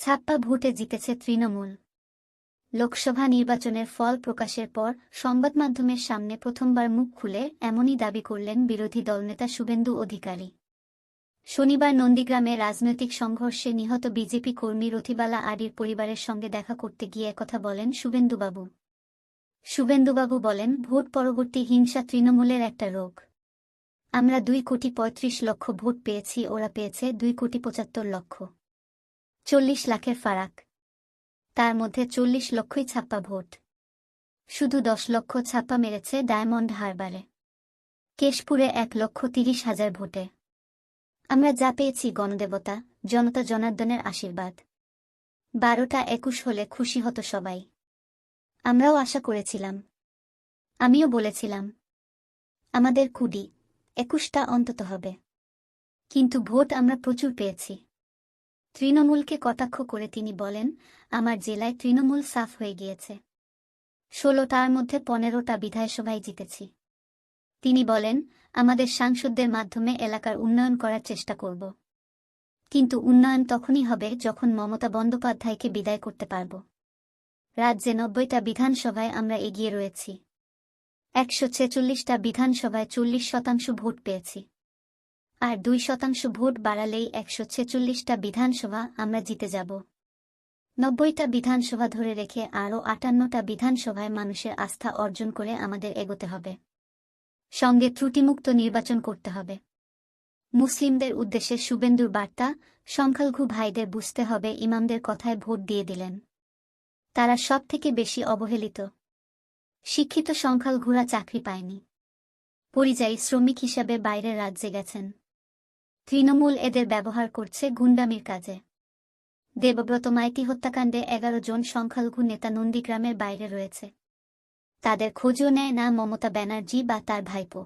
ছাপ্পা ভোটে জিতেছে তৃণমূল। লোকসভা নির্বাচনের ফল প্রকাশের পর সংবাদমাধ্যমের সামনে প্রথমবার মুখ খুলে এমনই দাবি করলেন বিরোধী দলনেতা শুভেন্দু অধিকারী। শনিবার নন্দীগ্রামে রাজনৈতিক সংঘর্ষে নিহত বিজেপি কর্মী রথিবালা আডির পরিবারের সঙ্গে দেখা করতে গিয়ে একথা বলেন শুভেন্দুবাবু। শুভেন্দুবাবু বলেন, ভোট পরবর্তী হিংসা তৃণমূলের একটা রোগ। আমরা 2,35,00,000 ভোট পেয়েছি, ওরা পেয়েছে 2,75,00,000। 40 লাখের ফারাক। তার মধ্যে 40 লক্ষই ছাপ্পা ভোট। শুধু 10 লক্ষ ছাপ্পা মেরেছে ডায়মন্ড হারবারে। কেশপুরে 1,30,000 ভোটে। আমরা যা পেয়েছি গণদেবতা, জনতা জনার্দনের আশীর্বাদ। 12টা 21 হলে খুশি হতো সবাই। আমরাও আশা করেছিলাম, আমিও বলেছিলাম আমাদের 21টা অন্তত হবে, কিন্তু ভোট আমরা প্রচুর পেয়েছি। তৃণমূলকে কটাক্ষ করে তিনি বলেন, আমার জেলায় তৃণমূল সাফ হয়ে গিয়েছে। 16টার মধ্যে 15টা বিধানসভায় জিতেছি। তিনি বলেন, আমাদের সাংসদদের মাধ্যমে এলাকার উন্নয়ন করার চেষ্টা করব, কিন্তু উন্নয়ন তখনই হবে যখন মমতা বন্দ্যোপাধ্যায়কে বিদায় করতে পারব। রাজ্যে 90টা বিধানসভায় আমরা এগিয়ে রয়েছি। 146টা বিধানসভায় 40% ভোট পেয়েছি। আর 2% ভোট বাড়ালেই 146টা বিধানসভা আমরা জিতে যাব। 90টা বিধানসভা ধরে রেখে আরও 58টা বিধানসভায় মানুষের আস্থা অর্জন করে আমাদের এগোতে হবে। সঙ্গে ত্রুটিমুক্ত নির্বাচন করতে হবে। মুসলিমদের উদ্দেশ্যে শুভেন্দুর বার্তা, সংখ্যালঘু ভাইদের বুঝতে হবে ইমামদের কথায় ভোট দিয়ে দিলেন। তারা সবথেকে বেশি অবহেলিত। শিক্ষিত সংখ্যালঘুরা চাকরি পায়নি, পরিযায়ী শ্রমিক হিসাবে বাইরের রাজ্যে গেছেন। তৃণমূল এদের ব্যবহার করছে গুন্ডামির কাজে। দেবব্রত মাইতি হত্যাকাণ্ডে 11 জন সংখ্যালঘু নেতা নন্দীগ্রামের বাইরে রয়েছে। তাদের খোঁজও নেয় না মমতা ব্যানার্জি বা তার ভাইপো।